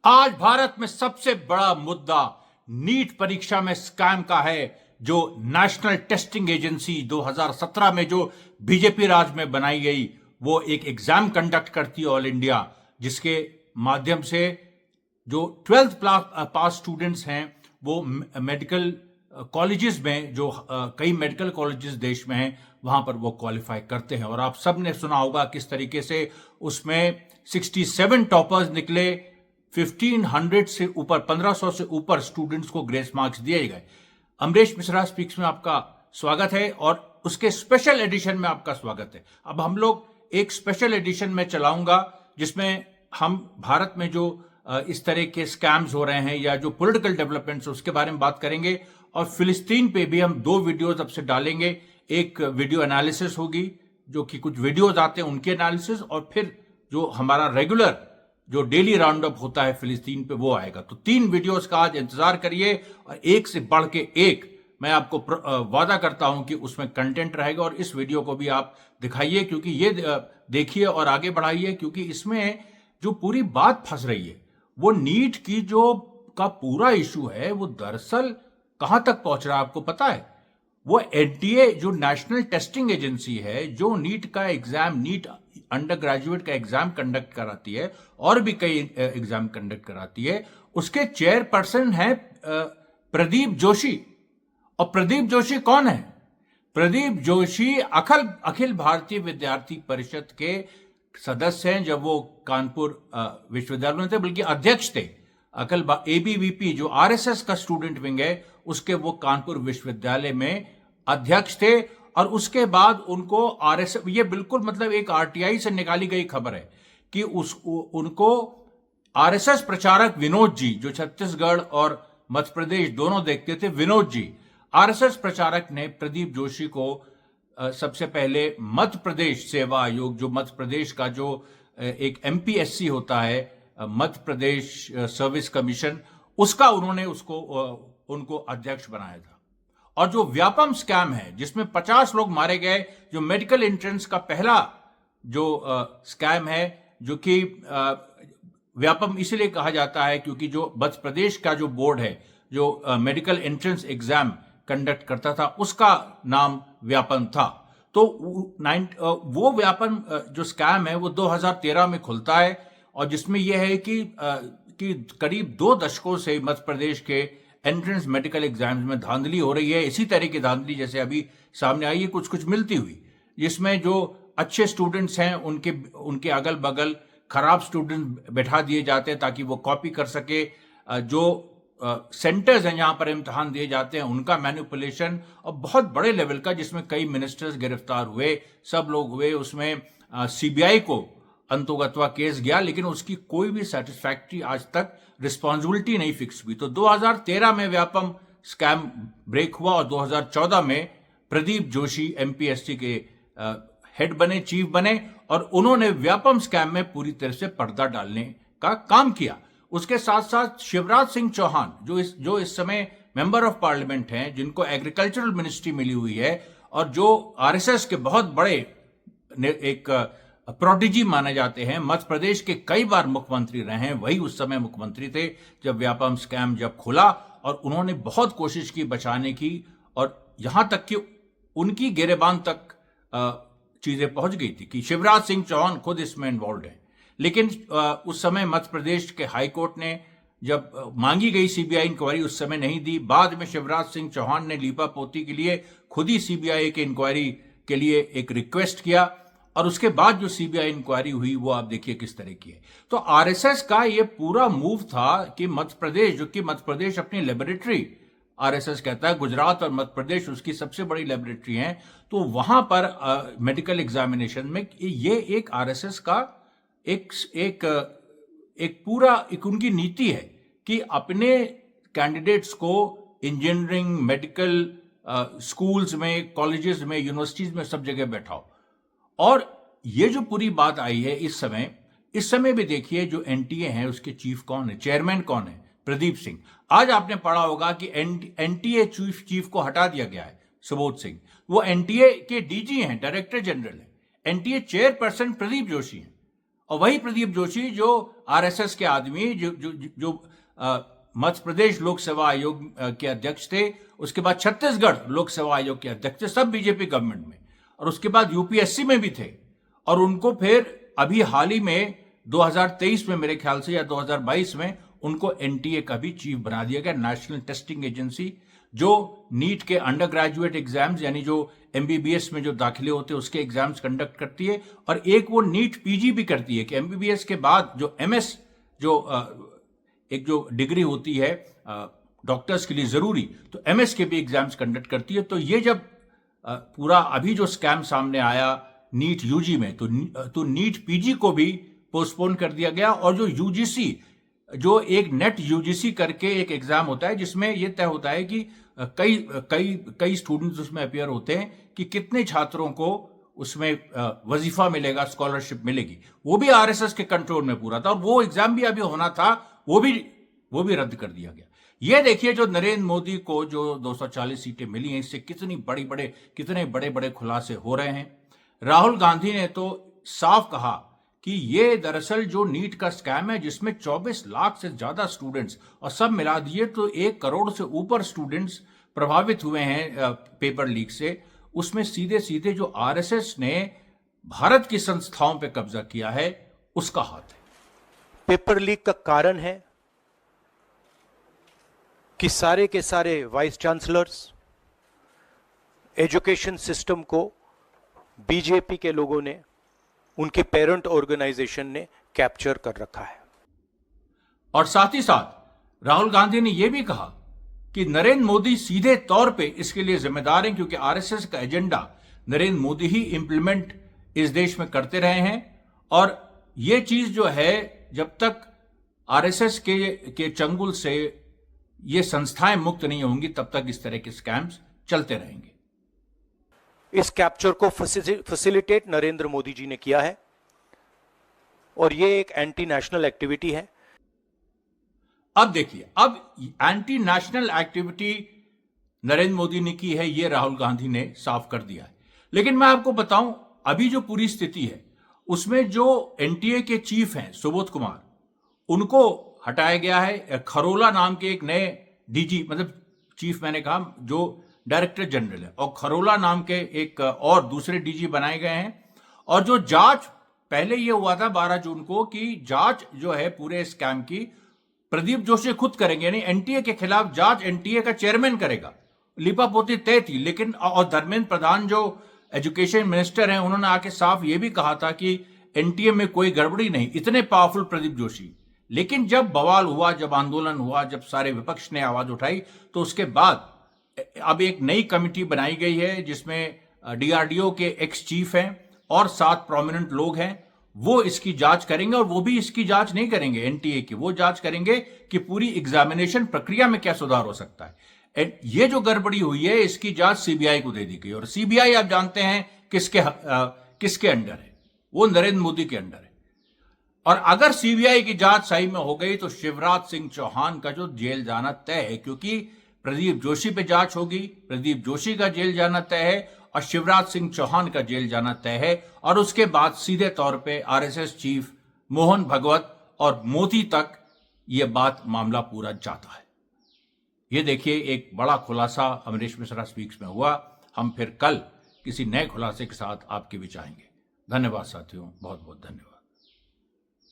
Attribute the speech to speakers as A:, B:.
A: आज भारत में सबसे बड़ा मुद्दा नीट परीक्षा में स्कैम का है। जो नेशनल टेस्टिंग एजेंसी 2017 में जो बीजेपी राज में बनाई गई, वो एक एग्जाम कंडक्ट करती है ऑल इंडिया, जिसके माध्यम से जो 12th पास स्टूडेंट्स हैं वो मेडिकल कॉलेजेस में, जो कई मेडिकल कॉलेजेस देश में हैं, वहां पर वो क्वालिफाई करते हैं। और आप सब ने सुना होगा किस तरीके से उसमें 67 टॉपर्स निकले, 1500 से ऊपर, 1500 से ऊपर स्टूडेंट्स को ग्रेस मार्क्स दिए गए। अमरीश मिश्रा स्पीक्स में आपका स्वागत है और उसके स्पेशल एडिशन में आपका स्वागत है। अब हम लोग एक स्पेशल एडिशन में चलाऊंगा जिसमें हम भारत में जो इस तरह के स्कैम्स हो रहे हैं या जो पॉलिटिकल डेवलपमेंट्स उसके बारे में बात करेंगे। और फिलिस्तीन पे भी हम 2 वीडियोज अब से डालेंगे। एक वीडियो एनालिसिस होगी, जो कि कुछ वीडियोज आते हैं उनके एनालिसिस, और फिर जो हमारा रेगुलर जो डेली राउंड अप होता है फिलिस्तीन पे वो आएगा। तो 3 वीडियोस का आज इंतजार करिए और एक से बढ़ के एक मैं आपको वादा करता हूं कि उसमें कंटेंट रहेगा। और इस वीडियो को भी आप दिखाइए, क्योंकि ये देखिए और आगे बढ़ाइए, क्योंकि इसमें जो पूरी बात फंस रही है वो नीट की जो का पूरा इशू है वो दरअसल कहां तक पहुंच रहा है आपको पता है? वो एनटीए जो नेशनल टेस्टिंग एजेंसी है, जो नीट का एग्जाम, नीट अंडर ग्रेजुएट का एग्जाम कंडक्ट कराती है और भी कई एग्जाम कंडक्ट कराती है, उसके चेयरपर्सन है प्रदीप जोशी। और प्रदीप जोशी कौन है? प्रदीप जोशी अखिल भारतीय विद्यार्थी परिषद के सदस्य हैं। जब वो कानपुर विश्वविद्यालय में थे, बल्कि अध्यक्ष थे। एबीवीपी जो आरएसएस का स्टूडेंट विंग है, उसके वो कानपुर विश्वविद्यालय में अध्यक्ष थे। और उसके बाद उनको आरएसएस, ये बिल्कुल मतलब एक आरटीआई से निकाली गई खबर है कि उनको आरएसएस प्रचारक विनोद जी, जो छत्तीसगढ़ और मध्य प्रदेश दोनों देखते थे, विनोद जी, आरएसएस प्रचारक ने प्रदीप जोशी को सबसे पहले मध्य प्रदेश सेवा आयोग, जो मध्य प्रदेश का जो एक एमपीएससी होता है, मध्य प्रदेश सर्विस कमीशन, उसका उन्होंने उनको अध्यक्ष बनाया था। और जो व्यापम स्कैम है जिसमें 50 लोग मारे गए, जो मेडिकल एंट्रेंस का पहला जो स्कैम है, जो कि व्यापम इसलिए कहा जाता है क्योंकि जो मध्य प्रदेश का जो बोर्ड है, जो मेडिकल एंट्रेंस एग्जाम कंडक्ट करता था, उसका नाम व्यापम था। तो वो व्यापम जो स्कैम है वो 2013 में खुलता है, और जिसमें यह है कि करीब 2 दशकों से मध्य प्रदेश के एंट्रेंस मेडिकल एग्जाम्स में धांधली हो रही है। इसी तरह की धांधली जैसे अभी सामने आई है, कुछ कुछ मिलती हुई, जिसमें जो अच्छे स्टूडेंट्स हैं उनके अगल बगल खराब स्टूडेंट बैठा दिए जाते हैं ताकि वो कॉपी कर सके। जो सेंटर्स हैं जहां पर इम्तिहान दिए जाते हैं उनका मैनिपुलेशन, और बहुत बड़े लेवल का, जिसमें कई मिनिस्टर्स गिरफ्तार हुए, सब लोग हुए। उसमें सीबीआई को अंतोगत्वा केस गया, लेकिन उसकी कोई भी सेटिस्फैक्ट्री आज तक रिस्पॉन्सिबिलिटी नहीं फिक्स हुई। तो 2013 में व्यापम स्कैम ब्रेक हुआ और 2014 में प्रदीप जोशी एमपीएससी के हेड बने, चीफ बने, और उन्होंने व्यापम स्कैम में पूरी तरह से पर्दा डालने का काम किया। उसके साथ साथ शिवराज सिंह चौहान, जो इस समय मेंबर ऑफ पार्लियामेंट हैं, जिनको एग्रीकल्चरल मिनिस्ट्री मिली हुई है, और जो आरएसएस के बहुत बड़े एक प्रोडिजी माने जाते हैं, मध्य प्रदेश के कई बार मुख्यमंत्री रहे हैं, वही उस समय मुख्यमंत्री थे जब व्यापम स्कैम जब खुला, और उन्होंने बहुत कोशिश की बचाने की, और यहां तक कि उनकी गिरेबान तक चीजें पहुंच गई थी कि शिवराज सिंह चौहान खुद इसमें इन्वॉल्व है। लेकिन उस समय मध्य प्रदेश के हाई कोर्ट ने जब मांगी गई सीबीआई इंक्वायरी, उस समय नहीं दी। बाद में शिवराज सिंह चौहान ने लीपा पोती के लिए खुद ही सीबीआई के इंक्वायरी के लिए एक रिक्वेस्ट किया, और उसके बाद जो सीबीआई इंक्वायरी हुई वो आप देखिए किस तरह की है। तो आरएसएस का ये पूरा मूव था कि मध्य प्रदेश, जो कि मध्य प्रदेश अपनी लेबोरेटरी, आरएसएस कहता है गुजरात और मध्य प्रदेश उसकी सबसे बड़ी लेबोरेटरी है, तो वहां पर मेडिकल एग्जामिनेशन में ये एक आरएसएस का एक पूरा उनकी नीति है कि अपने कैंडिडेट्स को इंजीनियरिंग, मेडिकल स्कूल्स में, कॉलेजेस में, यूनिवर्सिटीज में, सब जगह बैठाओ। और ये जो पूरी बात आई है इस समय भी देखिए जो एनटीए है उसके चीफ कौन है, चेयरमैन कौन है? प्रदीप सिंह। आज आपने पढ़ा होगा कि एनटीए चीफ को हटा दिया गया है, सुबोध सिंह। वो एनटीए के डीजी हैं, डायरेक्टर जनरल है। एनटीए चेयरपर्सन प्रदीप जोशी हैं, और वही प्रदीप जोशी जो आरएसएस के आदमी जो मध्य प्रदेश लोक सेवा आयोग के अध्यक्ष थे, उसके बाद छत्तीसगढ़ लोक सेवा आयोग के अध्यक्ष थे, सब बीजेपी गवर्नमेंट में, और उसके बाद यूपीएससी में भी थे। और उनको फिर अभी हाल ही में 2023 में मेरे ख्याल से या 2022 में उनको एनटीए का भी चीफ बना दिया गया, नेशनल टेस्टिंग एजेंसी, जो नीट के अंडर ग्रेजुएट एग्जाम्स यानी जो एमबीबीएस में जो दाखिले होते हैं उसके एग्जाम्स कंडक्ट करती है, और एक वो नीट पीजी भी करती है कि एमबीबीएस के बाद जो एमएस जो एक जो डिग्री होती है डॉक्टर्स के लिए जरूरी, तो एमएस के भी एग्जाम्स कंडक्ट करती है। तो ये जब पूरा अभी जो स्कैम सामने आया नीट यूजी में, तो नीट पीजी को भी पोस्टपोन कर दिया गया, और जो यूजीसी, जो एक नेट यूजीसी करके एक एग्जाम होता है जिसमें यह तय होता है कि कई स्टूडेंट्स उसमें अपियर होते हैं कि कितने छात्रों को उसमें वजीफा मिलेगा, स्कॉलरशिप मिलेगी, वो भी आरएसएस के कंट्रोल में पूरा था, और वो एग्जाम भी अभी होना था, वो भी रद्द कर दिया गया। ये देखिए जो नरेंद्र मोदी को जो 240 सीटें मिली हैं, इससे कितने बड़े बड़े खुलासे हो रहे हैं। राहुल गांधी ने तो साफ कहा कि ये दरअसल जो नीट का स्कैम है जिसमें 24 लाख से ज्यादा स्टूडेंट्स, और सब मिला दिए तो 1 करोड़ से ऊपर स्टूडेंट्स प्रभावित हुए हैं पेपर लीक से, उसमें सीधे सीधे जो आरएसएस ने भारत की संस्थाओं पे कब्जा किया है उसका हाथ है।
B: पेपर लीक का कारण है कि सारे के सारे वाइस चांसलर्स, एजुकेशन सिस्टम को बीजेपी के लोगों ने, उनके पेरेंट ऑर्गेनाइजेशन ने कैप्चर कर रखा है।
A: और साथ ही साथ राहुल गांधी ने यह भी कहा कि नरेंद्र मोदी सीधे तौर पे इसके लिए जिम्मेदार हैं, क्योंकि आरएसएस का एजेंडा नरेंद्र मोदी ही इंप्लीमेंट इस देश में करते रहे हैं, और यह चीज जो है जब तक आरएसएस के चंगुल से ये संस्थाएं मुक्त नहीं होंगी तब तक इस तरह के स्कैम्स चलते रहेंगे।
B: इस कैप्चर को फैसिलिटेट नरेंद्र मोदी जी ने किया है, और ये एक एंटी नेशनल एक्टिविटी है।
A: अब देखिए, अब anti national activity Narendra Modi ने की है, ये राहुल गांधी ने साफ कर दिया है। लेकिन मैं आपको बताऊं, अभी जो पूरी स्थिति है उसमें जो एनटीए के चीफ हैं सुबोध कुमार, उनको हटाया गया है। खरोला नाम के एक नए डीजी, मतलब चीफ मैंने कहा, जो डायरेक्टर जनरल है, और खरोला नाम के एक और दूसरे डीजी बनाए गए हैं। और जो जांच पहले ये हुआ था 12 जून को कि जांच जो है पूरे स्कैम की प्रदीप जोशी खुद करेंगे, यानी एनटीए के खिलाफ जांच एनटीए का चेयरमैन करेगा, लिपापोती तय थी। लेकिन और धर्मेंद्र प्रधान जो एजुकेशन मिनिस्टर हैं, उन्होंने आके साफ ये भी कहा था कि एनटीए में कोई गड़बड़ी नहीं, इतने पावरफुल प्रदीप जोशी। लेकिन जब बवाल हुआ, जब आंदोलन हुआ, जब सारे विपक्ष ने आवाज उठाई, तो उसके बाद अब एक नई कमेटी बनाई गई है जिसमें डीआरडीओ के एक्स चीफ हैं और 7 प्रोमिनेंट लोग हैं। वो इसकी जांच करेंगे, और वो भी इसकी जांच नहीं करेंगे एनटीए की, वो जांच करेंगे कि पूरी एग्जामिनेशन प्रक्रिया में क्या सुधार हो सकता है। ये जो गड़बड़ी हुई है इसकी जांच सीबीआई को दे दी गई, और सीबीआई आप जानते हैं किसके अंडर है, वो नरेंद्र मोदी के अंडर है। और अगर सीबीआई की जांच सही में हो गई तो शिवराज सिंह चौहान का जो जेल जाना तय है, क्योंकि प्रदीप जोशी पे जांच होगी, प्रदीप जोशी का जेल जाना तय है और शिवराज सिंह चौहान का जेल जाना तय है। और उसके बाद सीधे तौर पे आरएसएस चीफ मोहन भगवत और मोदी तक यह बात मामला पूरा जाता है। ये देखिए, एक बड़ा खुलासा अमरीश मिश्रा स्पीक्स में हुआ। हम फिर कल किसी नए खुलासे के साथ आपके बीच आएंगे। धन्यवाद साथियों, बहुत बहुत धन्यवाद।